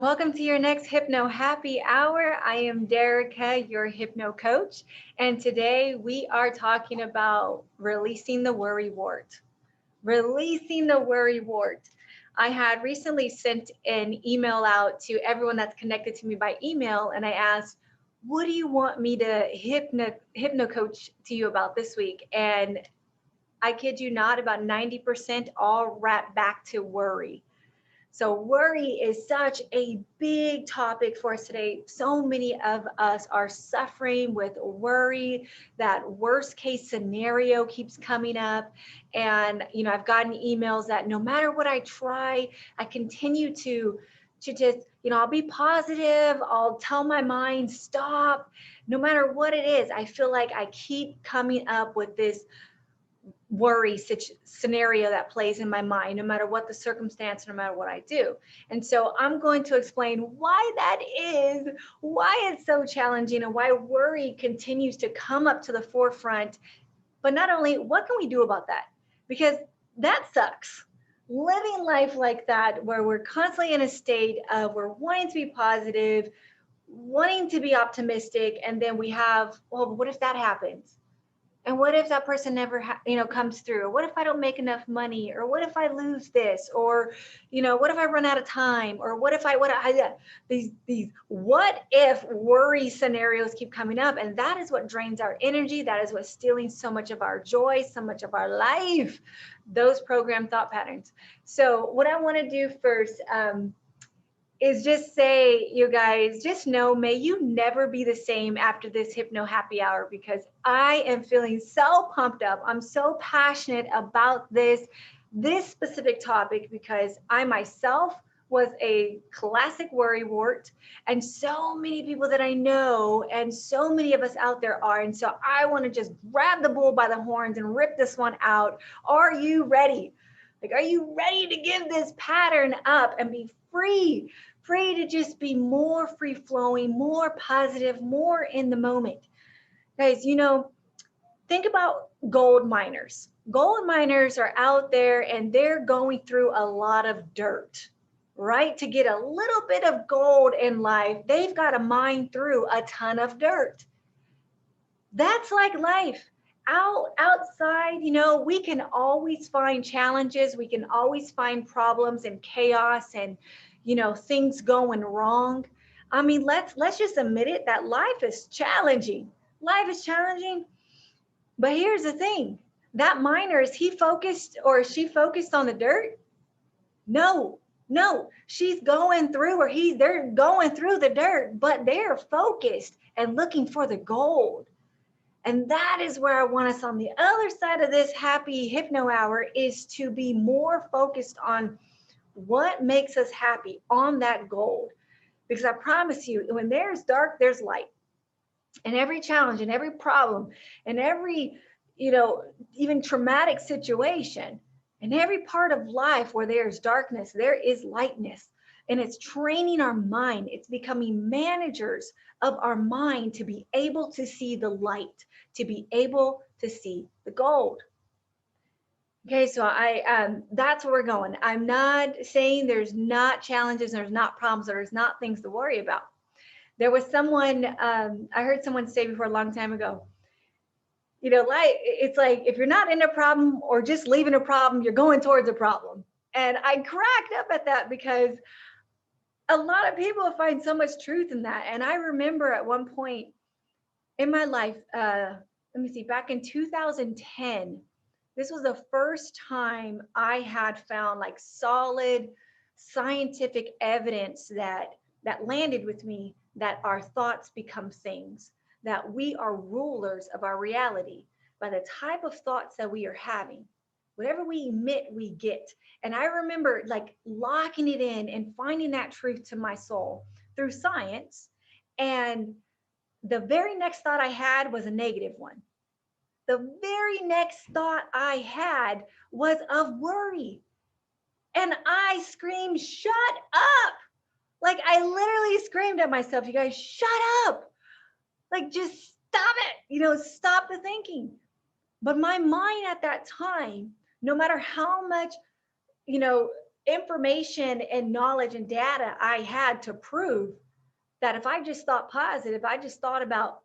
Welcome to your next Hypno Happy Hour. I am Derica, your hypno coach, and today we are talking about releasing the worry wart. Releasing the worry wart. I had recently sent an email out to everyone that's connected to me by email, and I asked, "What do you want me to hypno coach to you about this week?" And I kid you not, about 90% all wrapped back to worry. So, worry is such a big topic for us today. So many of us are suffering with worry. That worst case scenario keeps coming up. And, I've gotten emails that no matter what I try, I continue to just, I'll be positive. I'll tell my mind, stop. No matter what it is, I feel like I keep coming up with this scenario that plays in my mind, no matter what the circumstance, no matter what I do. And so I'm going to explain why that is, why it's so challenging, and why worry continues to come up to the forefront. But not only, what can we do about that? Because that sucks. Living life like that, where we're constantly in a state of we're wanting to be positive, wanting to be optimistic, and then we have, well, what if that happens? And what if that person never, comes through? Or what if I don't make enough money? Or what if I lose this? Or, what if I run out of time? Or these what if worry scenarios keep coming up, and that is what drains our energy. That is what's stealing so much of our joy, so much of our life. Those programmed thought patterns. So, what I want to do first. Is just say, you guys, just know, may you never be the same after this hypno happy hour, because I am feeling so pumped up. I'm so passionate about this specific topic, because I myself was a classic worry wart, and so many people that I know and so many of us out there are. And so I want to just grab the bull by the horns and rip this one out. Are you ready? Like, are you ready to give this pattern up and be free? Free to just be more free flowing, more positive, more in the moment. Guys, think about gold miners. Gold miners are out there and they're going through a lot of dirt, right? To get a little bit of gold in life, they've got to mine through a ton of dirt. That's like life. Outside, we can always find challenges, we can always find problems and chaos and things going wrong. I mean, let's just admit it, that life is challenging. Life is challenging. But here's the thing. That miner, is he focused or is she focused on the dirt? No. No, she's going through, or they're going through the dirt, but they're focused and looking for the gold. And that is where I want us on the other side of this happy hypno hour, is to be more focused on what makes us happy, on that gold. Because I promise you, when there's dark, there's light. And every challenge and every problem and every, even traumatic situation, and every part of life where there's darkness, there is lightness. And it's training our mind. It's becoming managers of our mind to be able to see the light, to be able to see the gold. Okay, so that's where we're going. I'm not saying there's not challenges, there's not problems, there's not things to worry about. There was someone, I heard someone say before a long time ago, it's like, if you're not in a problem or just leaving a problem, you're going towards a problem. And I cracked up at that, because a lot of people find so much truth in that. And I remember at one point in my life, let me see, back in 2010, this was the first time I had found like solid scientific evidence that landed with me, that our thoughts become things, that we are rulers of our reality by the type of thoughts that we are having. Whatever we emit, we get. And I remember like locking it in and finding that truth to my soul through science. And the very next thought I had was a negative one. The very next thought I had was of worry. And I screamed, shut up. Like, I literally screamed at myself, you guys, shut up. Like, just stop it, stop the thinking. But my mind at that time, no matter how much, you know, information and knowledge and data I had to prove that if I just thought positive, I just thought about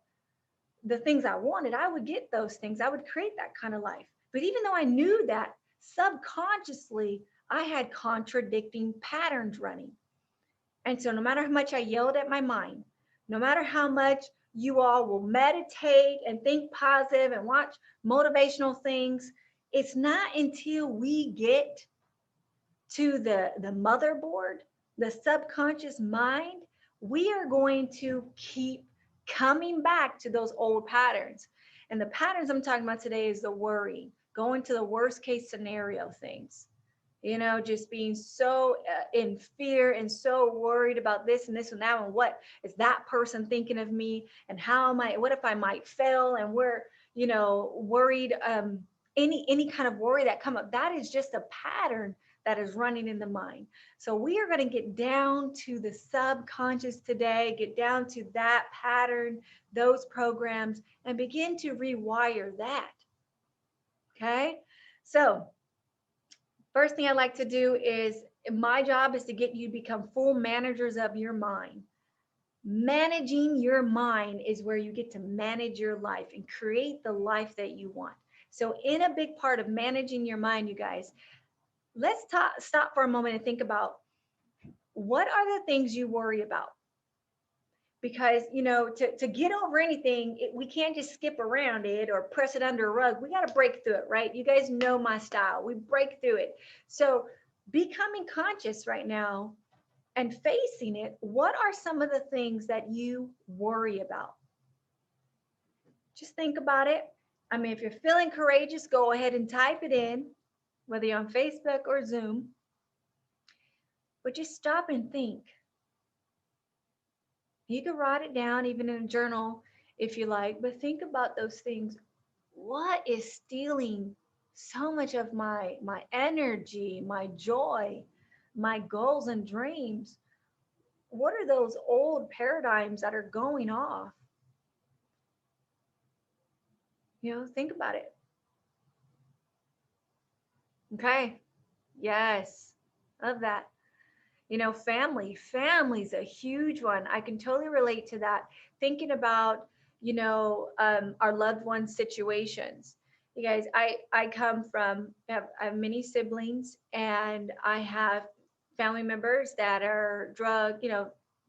the things I wanted, I would get those things. I would create that kind of life. But even though I knew that, subconsciously, I had contradicting patterns running. And so, no matter how much I yelled at my mind, no matter how much you all will meditate and think positive and watch motivational things, it's not until we get to the motherboard, the subconscious mind, we are going to keep coming back to those old patterns. And the patterns I'm talking about today is the worry, going to the worst case scenario things. Just being so in fear and so worried about this and this and that, and what is that person thinking of me, and how am I, what if I might fail, and we're, worried, any kind of worry that come up, that is just a pattern that is running in the mind. So we are going to get down to the subconscious today, get down to that pattern, those programs, and begin to rewire that. Okay. So first thing I like to do is, my job is to get you to become full managers of your mind. Managing your mind is where you get to manage your life and create the life that you want. So in a big part of managing your mind, you guys, let's stop for a moment and think about, what are the things you worry about? Because to get over anything, we can't just skip around it or press it under a rug. We got to break through it, right? You guys know my style. We break through it. So becoming conscious right now and facing it, what are some of the things that you worry about? Just think about it. I mean, if you're feeling courageous, go ahead and type it in, whether you're on Facebook or Zoom, but just stop and think. You can write it down even in a journal if you like, but think about those things. What is stealing so much of my energy, my joy, my goals and dreams? What are those old paradigms that are going off? Think about it. Okay. Yes. Love that. Family's a huge one. I can totally relate to that. Thinking about, our loved ones' situations. You guys, I come from, I have many siblings, and I have family members that are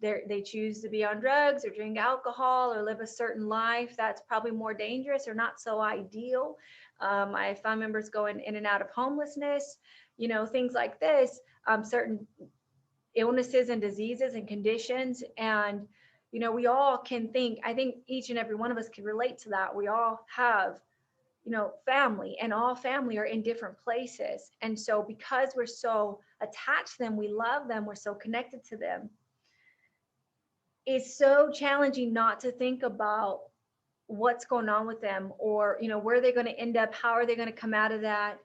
they choose to be on drugs or drink alcohol or live a certain life that's probably more dangerous or not so ideal. I have family members going in and out of homelessness, things like this, certain illnesses and diseases and conditions. And we all can think, I think each and every one of us can relate to that. We all have family, and all family are in different places. And so because we're so attached to them, we love them, we're so connected to them, it's so challenging not to think about what's going on with them, or where they're going to end up, how are they going to come out of that,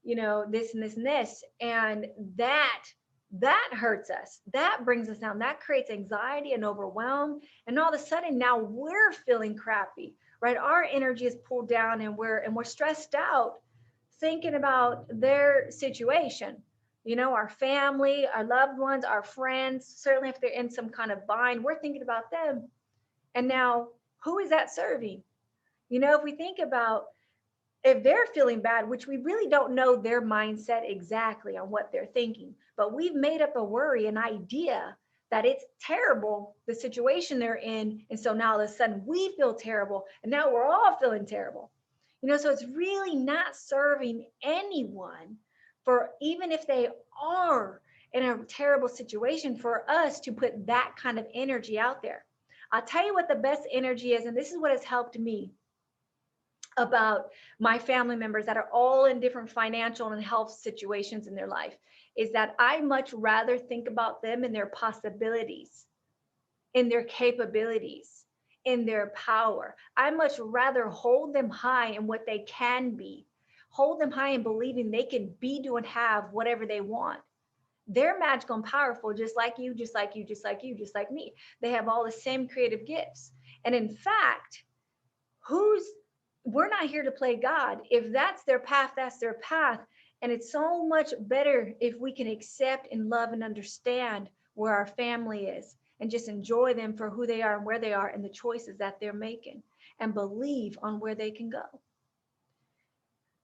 this and this and this. And that hurts us, that brings us down, that creates anxiety and overwhelm. And all of a sudden now we're feeling crappy, right? Our energy is pulled down, and we're stressed out thinking about their situation, our family, our loved ones, our friends. Certainly if they're in some kind of bind, we're thinking about them. And now, who is that serving? If we think about, if they're feeling bad, which we really don't know their mindset exactly on what they're thinking, but we've made up a worry, an idea that it's terrible, the situation they're in. And so now all of a sudden we feel terrible, and now we're all feeling terrible. So it's really not serving anyone, for even if they are in a terrible situation, for us to put that kind of energy out there. I'll tell you what the best energy is, and this is what has helped me about my family members that are all in different financial and health situations in their life, is that I much rather think about them and their possibilities, in their capabilities, in their power. I much rather hold them high in what they can be, hold them high in believing they can be, do, and have whatever they want. They're magical and powerful, just like you, just like you, just like you, just like me. They have all the same creative gifts. And in fact, we're not here to play God. If that's their path, that's their path. And it's so much better if we can accept and love and understand where our family is and just enjoy them for who they are and where they are and the choices that they're making and believe on where they can go.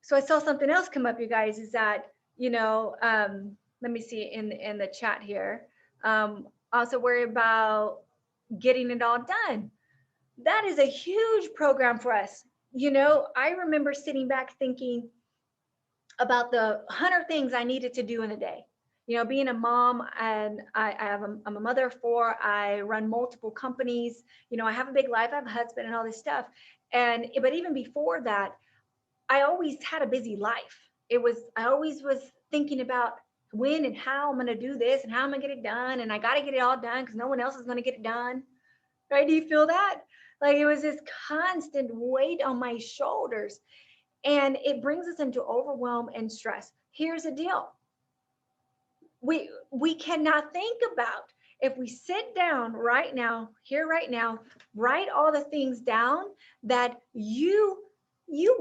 So I saw something else come up, you guys, is that, let me see in the chat here. Also worry about getting it all done. That is a huge program for us. I remember sitting back thinking about the 100 things I needed to do in a day. Being a mom, and I'm a mother of four. I run multiple companies. I have a big life. I have a husband and all this stuff. But even before that, I always had a busy life. I always was thinking about when and how I'm going to do this and how I'm going to get it done. And I got to get it all done because no one else is going to get it done. Right? Do you feel that? Like it was this constant weight on my shoulders, and it brings us into overwhelm and stress. Here's the deal. We cannot think about, if we sit down right now, write all the things down that you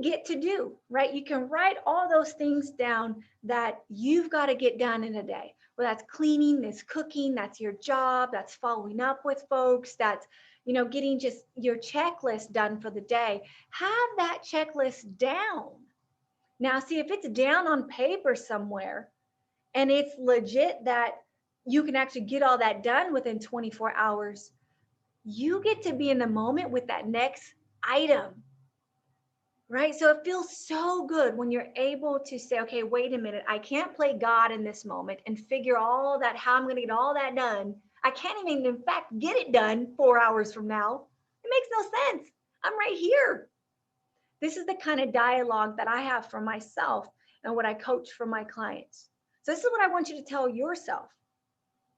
get to do, right? You can write all those things down that you've got to get done in a day. Well, that's cleaning, that's cooking, that's your job, that's following up with folks, that's getting just your checklist done for the day. Have that checklist down. Now, see, if it's down on paper somewhere and it's legit that you can actually get all that done within 24 hours, you get to be in the moment with that next item, right? So it feels so good when you're able to say, okay, wait a minute, I can't play God in this moment and figure all that, how I'm going to get all that done. I can't even, in fact, get it done 4 hours from now. It makes no sense. I'm right here. This is the kind of dialogue that I have for myself and what I coach for my clients. So this is what I want you to tell yourself.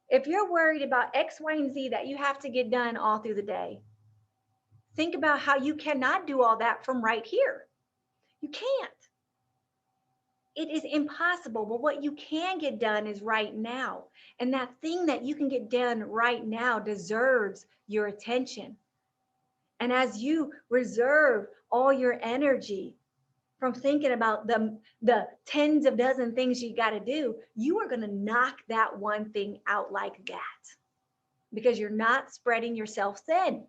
If you're worried about X, Y, and Z that you have to get done all through the day, think about how you cannot do all that from right here. You can't. It is impossible. But what you can get done is right now. And that thing that you can get done right now deserves your attention. And as you reserve all your energy from thinking about the tens of dozen things you got to do, you are going to knock that one thing out like that because you're not spreading yourself thin.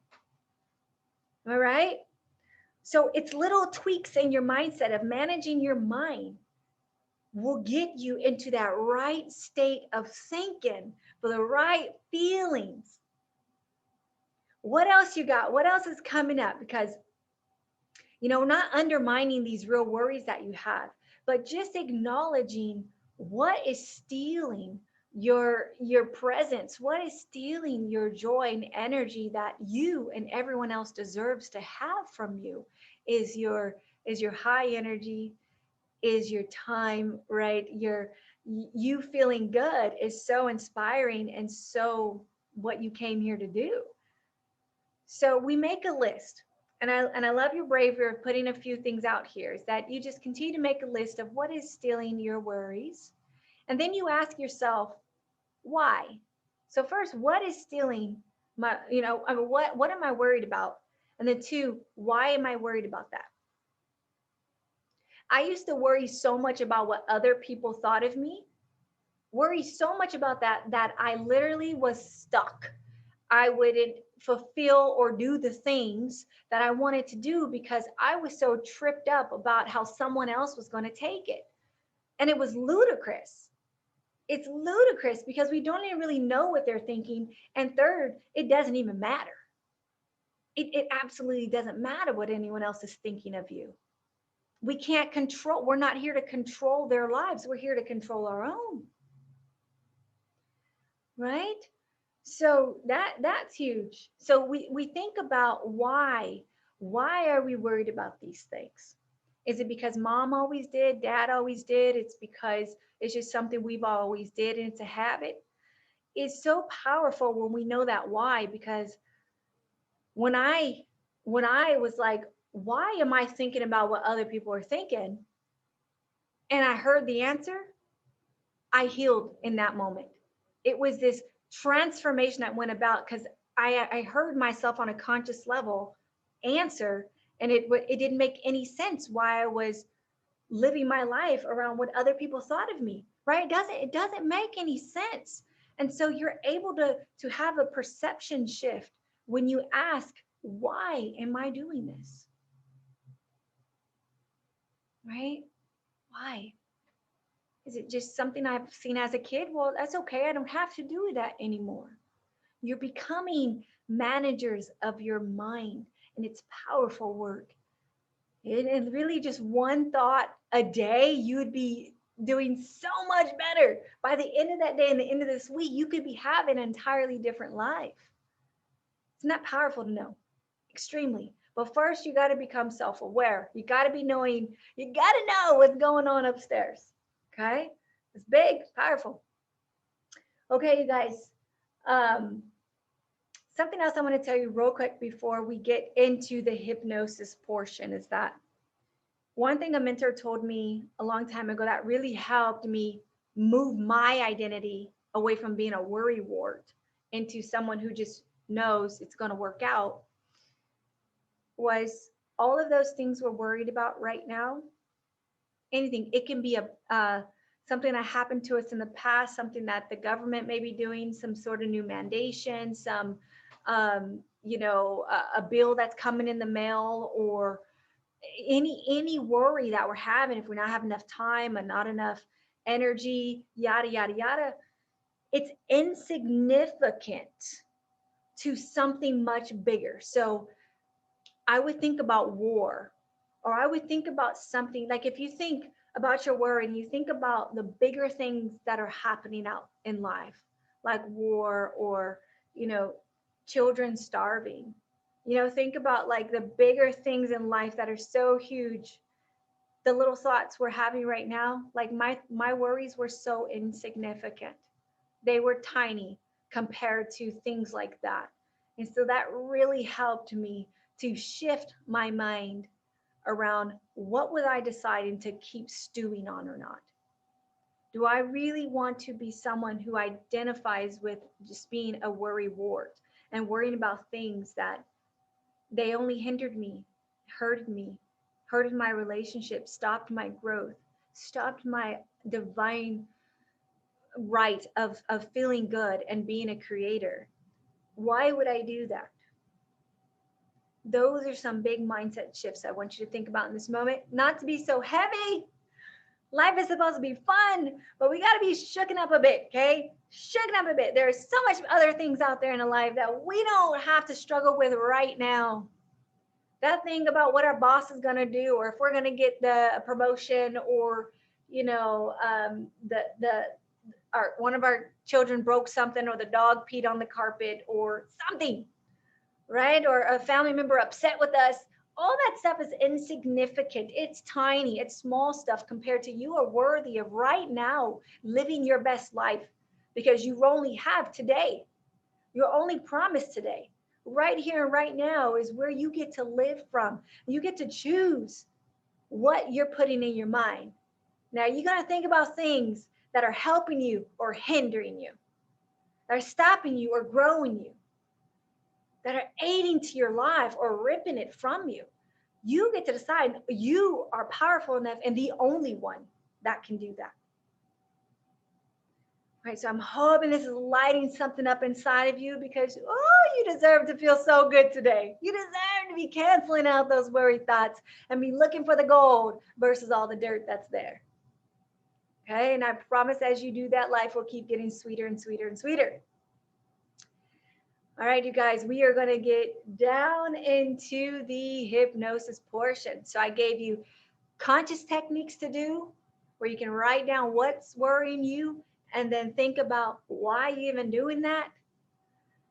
All right. So it's little tweaks in your mindset of managing your mind will get you into that right state of thinking for the right feelings. What else you got? What else is coming up? Because not undermining these real worries that you have, but just acknowledging what is stealing your presence, what is stealing your joy and energy that you and everyone else deserves to have from you is your high energy, is your time, right? You feeling good is so inspiring and so what you came here to do. So we make a list. And I love your bravery of putting a few things out here, is that you just continue to make a list of what is stealing your worries. And then you ask yourself, why? So first, what is stealing my, what am I worried about? And then two, why am I worried about that? I used to worry so much about what other people thought of me, worry so much about that I literally was stuck. I wouldn't fulfill or do the things that I wanted to do because I was so tripped up about how someone else was going to take it. And it was ludicrous. It's ludicrous because we don't even really know what they're thinking. And third, it doesn't even matter. It absolutely doesn't matter what anyone else is thinking of you. We can't control, we're not here to control their lives. We're here to control our own. Right? So that's huge. So we think about why are we worried about these things? Is it because mom always did, dad always did? It's because it's just something we've always did and it's a habit. It's so powerful when we know that why, because when I was like, why am I thinking about what other people are thinking? And I heard the answer, I healed in that moment. It was this transformation that went about because I heard myself on a conscious level answer, and it didn't make any sense why I was living my life around what other people thought of me, right? It doesn't make any sense. And so you're able to have a perception shift when you ask, why am I doing this? Right? Why? Is it just something I've seen as a kid? Well, that's okay. I don't have to do that anymore. You're becoming managers of your mind, and it's powerful work. It is really just one thought a day, you would be doing so much better. By the end of that day and the end of this week, you could be having an entirely different life. Isn't that powerful to know? Extremely. But first, you got to become self aware. You got to be knowing, you got to know what's going on upstairs. Okay? It's big, powerful. Okay, you guys. Um, Something else I want to tell you real quick before we get into the hypnosis portion is that one thing a mentor told me a long time ago that really helped me move my identity away from being a worry wart into someone who just knows it's going to work out was all of those things we're worried about right now. Anything, it can be a something that happened to us in the past, something that the government may be doing, some sort of new mandation, some a bill that's coming in the mail, or any worry that we're having, if we not have enough time and not enough energy, yada yada yada. It's insignificant to something much bigger. So I would think about war, or I would think about something like, if you think about your worry and you think about the bigger things that are happening out in life, like war, or, you know, children starving, think about like the bigger things in life that are so huge. The little thoughts we're having right now, like my worries were so insignificant. They were tiny compared to things like that. And so that really helped me to shift my mind around, what was I deciding to keep stewing on or not? Do I really want to be someone who identifies with just being a worry wart and worrying about things that they only hindered me, hurted me, hurted my relationship, stopped my growth, stopped my divine right of feeling good and being a creator? Why would I do that? Those are some big mindset shifts I want you to think about in this moment. Not to be so heavy. Life is supposed to be fun, but we got to be shooken up a bit, okay? Shooken up a bit. There's so much other things out there in the life that we don't have to struggle with right now. That thing about what our boss is going to do, or if we're going to get the promotion, or the one of our children broke something, or the dog peed on the carpet or something, right? Or a family member upset with us. All that stuff is insignificant. It's tiny, it's small stuff compared to you are worthy of right now living your best life, because you only have today. You're only promised today. Right here and right now is where you get to live from. You get to choose what you're putting in your mind. Now, you're going to think about things that are helping you or hindering you, that are stopping you or growing you, that are aiding to your life or ripping it from you. You get to decide. You are powerful enough and the only one that can do that. Right, so I'm hoping this is lighting something up inside of you, because, you deserve to feel so good today. You deserve to be canceling out those worry thoughts and be looking for the gold versus all the dirt that's there. Okay, and I promise as you do that, life will keep getting sweeter and sweeter and sweeter. All right, you guys, we are going to get down into the hypnosis portion. So I gave you conscious techniques to do, where you can write down what's worrying you and then think about why you're even doing that.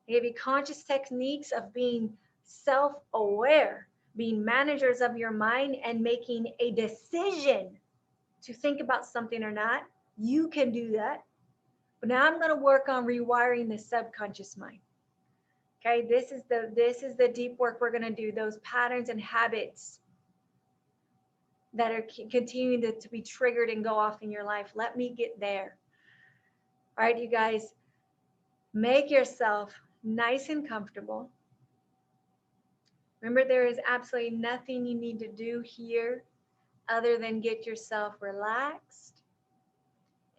I gave you conscious techniques of being self-aware, being managers of your mind and making a decision to think about something or not. You can do that. But now I'm going to work on rewiring the subconscious mind. Okay, this is the deep work we're going to do, those patterns and habits that are continuing to be triggered and go off in your life. Let me get there. All right, you guys, make yourself nice and comfortable. Remember, there is absolutely nothing you need to do here other than get yourself relaxed.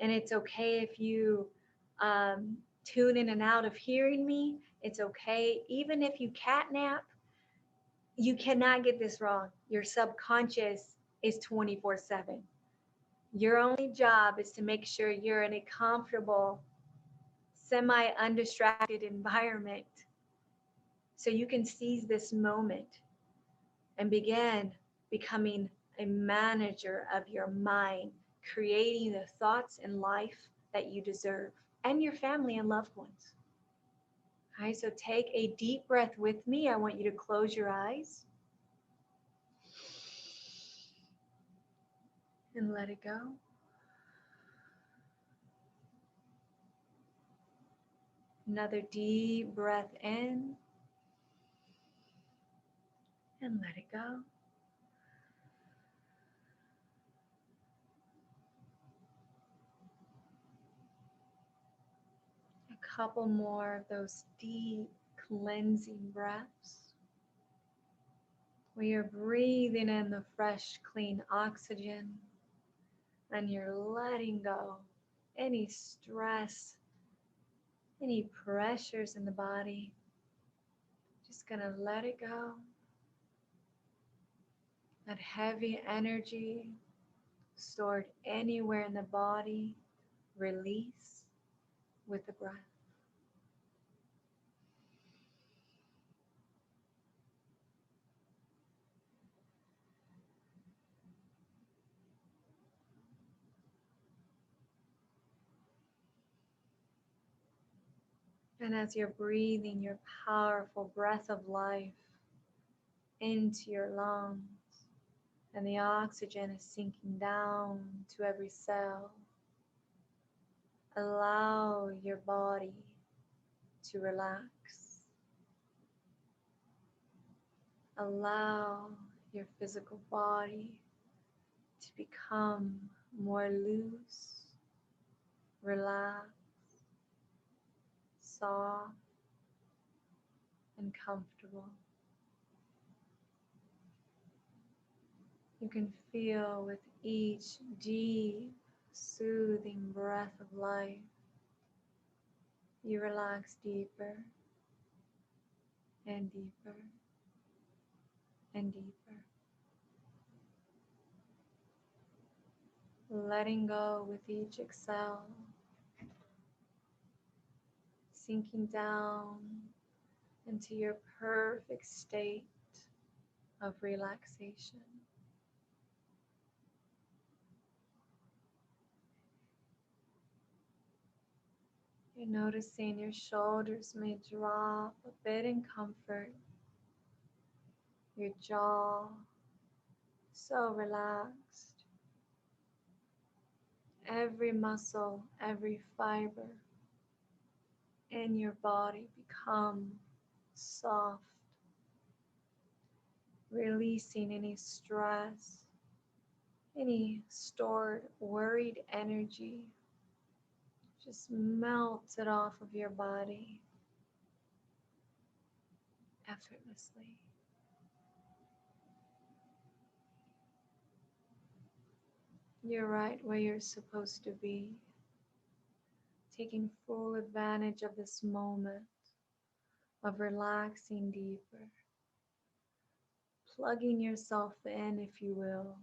And it's okay if you tune in and out of hearing me. It's okay. Even if you catnap, you cannot get this wrong. Your subconscious is 24/7. Your only job is to make sure you're in a comfortable, semi undistracted environment so you can seize this moment and begin becoming a manager of your mind, creating the thoughts and life that you deserve, and your family and loved ones. All right, so take a deep breath with me. I want you to close your eyes and let it go. Another deep breath in and let it go. A couple more of those deep cleansing breaths where you're breathing in the fresh, clean oxygen and you're letting go any stress, any pressures in the body. Just gonna let it go. That heavy energy stored anywhere in the body, release with the breath. And as you're breathing your powerful breath of life into your lungs, and the oxygen is sinking down to every cell, allow your body to relax. Allow your physical body to become more loose, relaxed, soft, and comfortable. You can feel with each deep, soothing breath of life, you relax deeper and deeper and deeper. Letting go with each exhale, sinking down into your perfect state of relaxation. You're noticing your shoulders may drop a bit in comfort, your jaw so relaxed, every muscle, every fiber in your body become soft, releasing any stress, any stored, worried energy. Just melt it off of your body effortlessly. You're right where you're supposed to be, taking full advantage of this moment of relaxing deeper, plugging yourself in, if you will,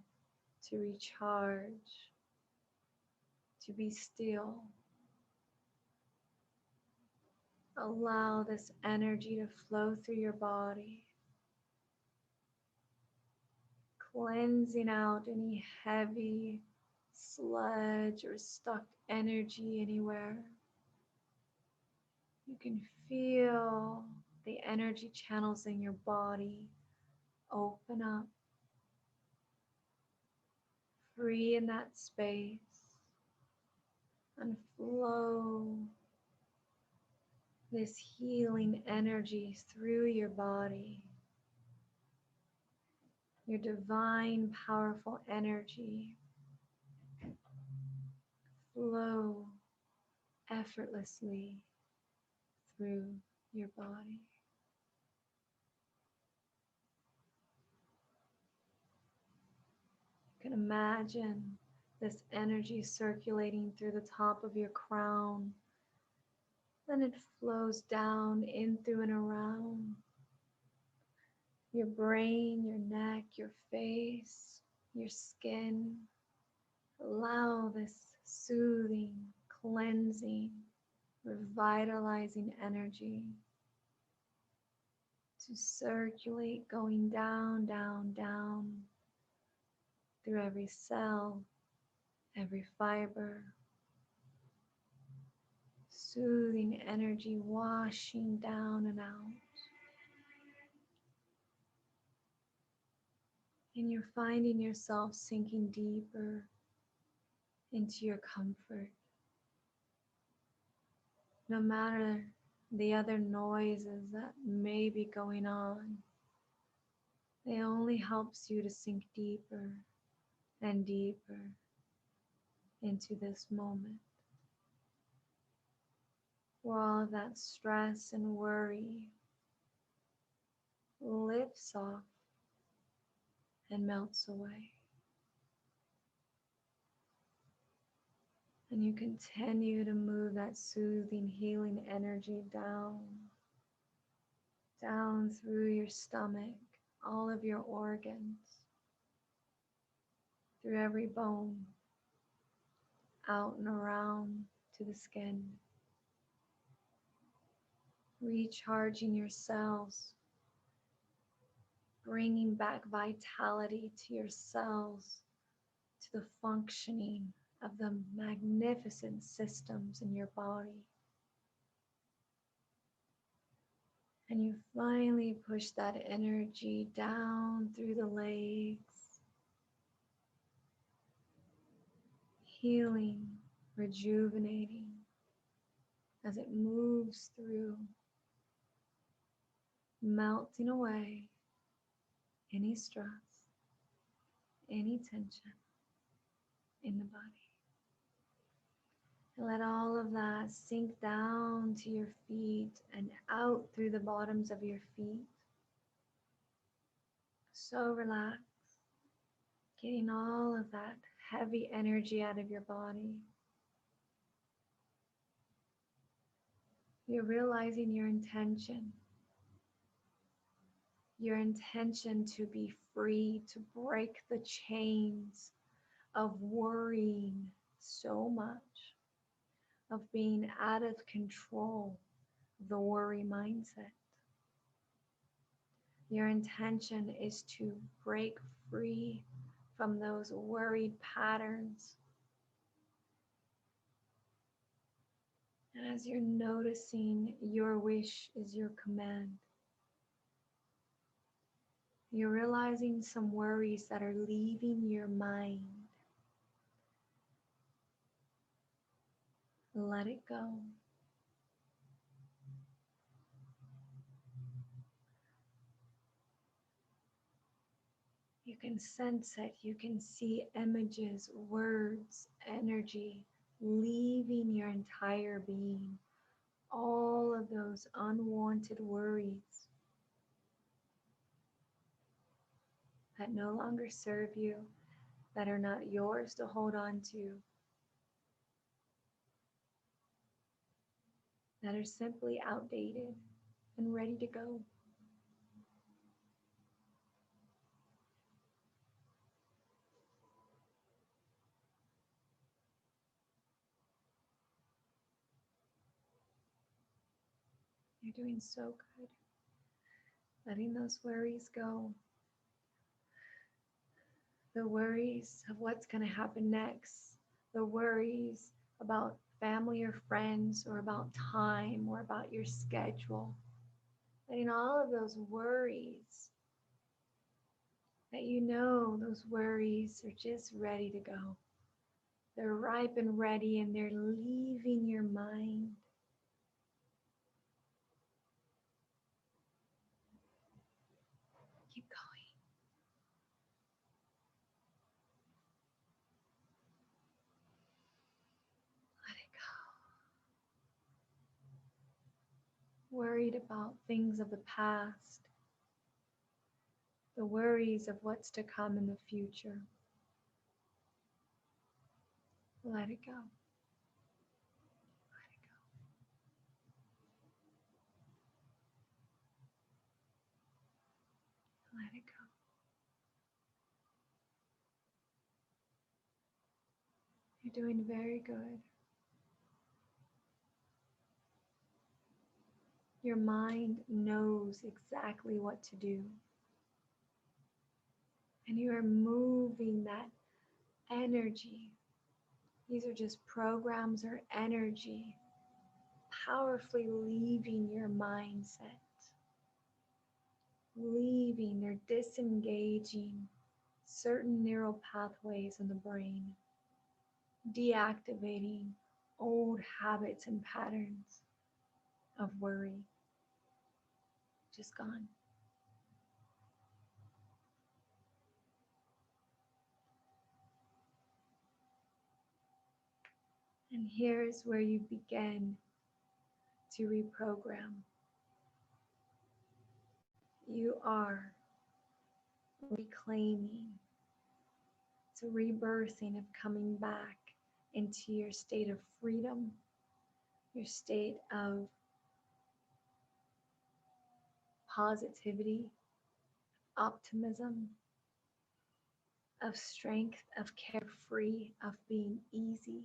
to recharge, to be still. Allow this energy to flow through your body, cleansing out any heavy sludge or stuck energy anywhere. You can feel the energy channels in your body open up, free in that space, and flow this healing energy through your body. Your divine, powerful energy flow effortlessly through your body. You can imagine this energy circulating through the top of your crown. Then it flows down, in, through, and around your brain, your neck, your face, your skin. Allow this soothing, cleansing, revitalizing energy to circulate, going down, down, down through every cell, every fiber. Soothing energy washing down and out. And you're finding yourself sinking deeper into your comfort. No matter the other noises that may be going on, it only helps you to sink deeper and deeper into this moment, where all of that stress and worry lifts off and melts away. And you continue to move that soothing, healing energy down, down through your stomach, all of your organs, through every bone, out and around to the skin, recharging your cells, bringing back vitality to your cells, to the functioning of the magnificent systems in your body. And you finally push that energy down through the legs, healing, rejuvenating as it moves through, melting away any stress, any tension in the body. And let all of that sink down to your feet and out through the bottoms of your feet. So relaxed, getting all of that heavy energy out of your body. You're realizing your intention to be free, to break the chains of worrying so much, of being out of control, the worry mindset. Your intention is to break free from those worried patterns. And as you're noticing your wish is your command, you're realizing some worries that are leaving your mind. Let it go. You can sense it, you can see images, words, energy leaving your entire being. All of those unwanted worries that no longer serve you, that are not yours to hold on to, that are simply outdated and ready to go. You're doing so good. Letting those worries go. The worries of what's going to happen next. The worries about family or friends, or about time, or about your schedule. Letting all of those worries, that you know those worries are just ready to go. They're ripe and ready, and they're leaving your mind. Keep going. Let it go. Worried about things of the past. The worries of what's to come in the future. Let it go. Let it go. Let it go. You're doing very good. Your mind knows exactly what to do. And you are moving that energy. These are just programs or energy powerfully leaving your mindset, leaving or disengaging certain neural pathways in the brain, deactivating old habits and patterns of worry. Just gone. And here's where you begin to reprogram. You are reclaiming. It's a rebirthing of coming back into your state of freedom, your state of positivity, optimism, of strength, of carefree, of being easy,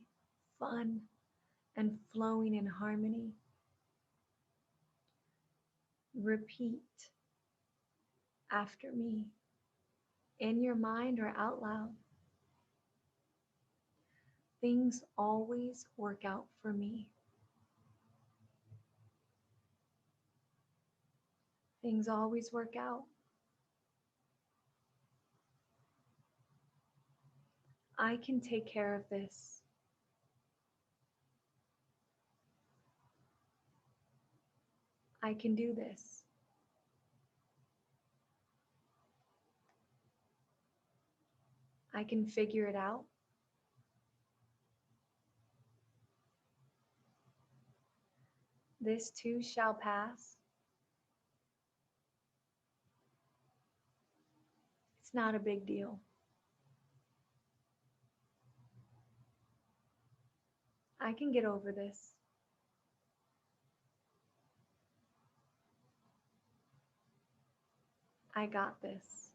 fun, and flowing in harmony. Repeat after me in your mind or out loud. Things always work out for me. Things always work out. I can take care of this. I can do this. I can figure it out. This too shall pass. It's not a big deal. I can get over this. I got this.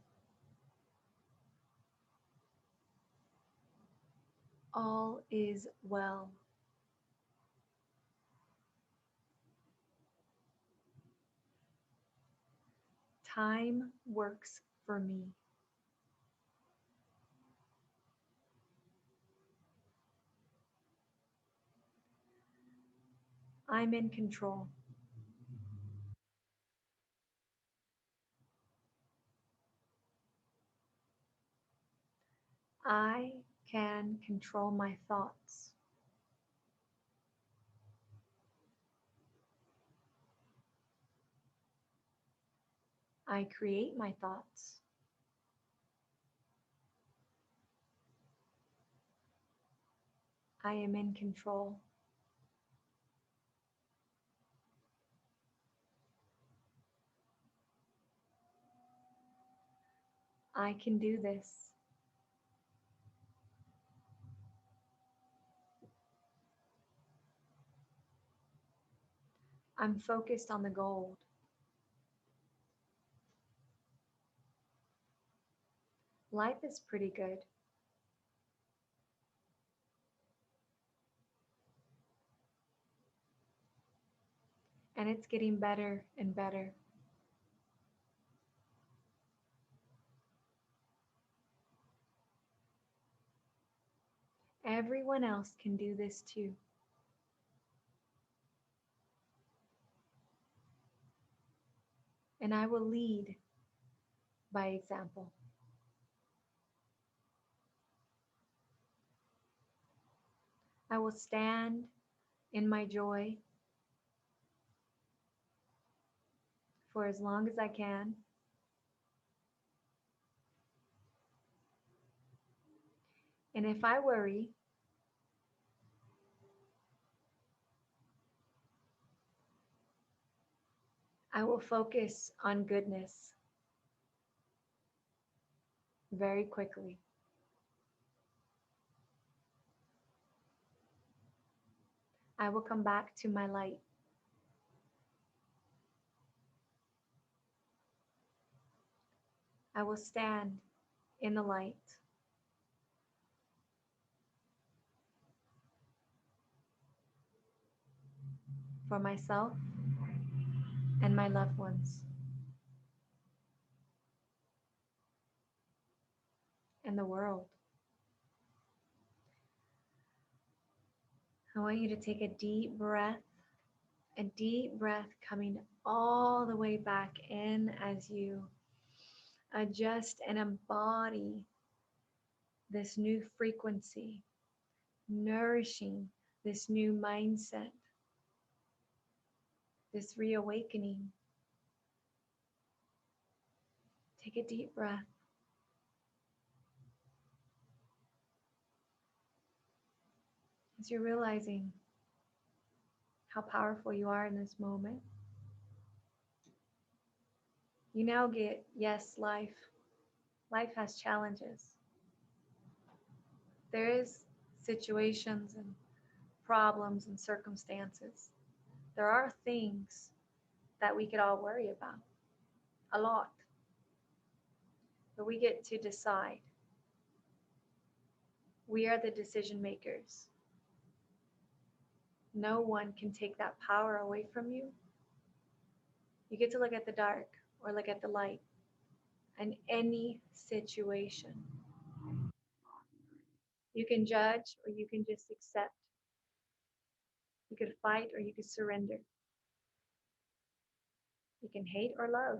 All is well. Time works for me. I'm in control. I can control my thoughts. I create my thoughts. I am in control. I can do this. I'm focused on the gold. Life is pretty good. And it's getting better and better. Everyone else can do this too. And I will lead by example. I will stand in my joy for as long as I can. And if I worry, I will focus on goodness very quickly. I will come back to my light. I will stand in the light for myself and my loved ones and the world. I want you to take a deep breath coming all the way back in as you adjust and embody this new frequency, nourishing this new mindset, this reawakening. Take a deep breath as you're realizing how powerful you are in this moment. You now get, yes, life. Life has challenges. There is situations and problems and circumstances. There are things that we could all worry about, a lot. But we get to decide. We are the decision makers. No one can take that power away from you. You get to look at the dark or look at the light in any situation. You can judge or you can just accept. You could fight or you could surrender. You can hate or love.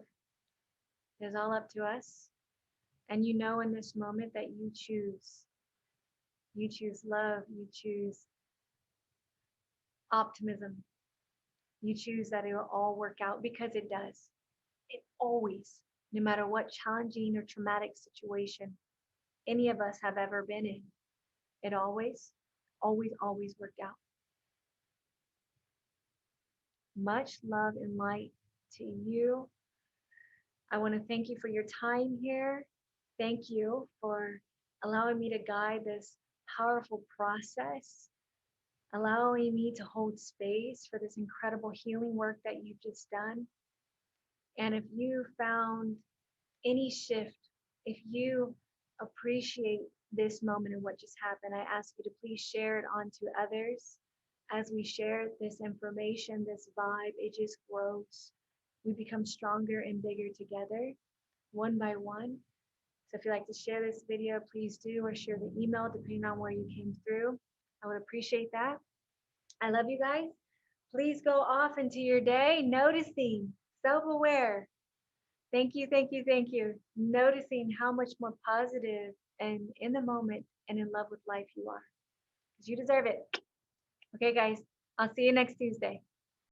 It is all up to us. And you know in this moment that you choose. You choose love. You choose optimism. You choose that it will all work out because it does. It always, no matter what challenging or traumatic situation any of us have ever been in, it always, always, always worked out. Much love and light to you. I want to thank you for your time here. Thank you for allowing me to guide this powerful process, allowing me to hold space for this incredible healing work that you've just done. And if you found any shift, if you appreciate this moment and what just happened, I ask you to please share it on to others. As we share this information, this vibe, it just grows. We become stronger and bigger together, one by one. So if you'd like to share this video, please do, or share the email depending on where you came through. I would appreciate that. I love you guys. Please go off into your day noticing, self-aware. Thank you, thank you, thank you. Noticing how much more positive and in the moment and in love with life you are. Because you deserve it. Okay, guys, I'll see you next Tuesday.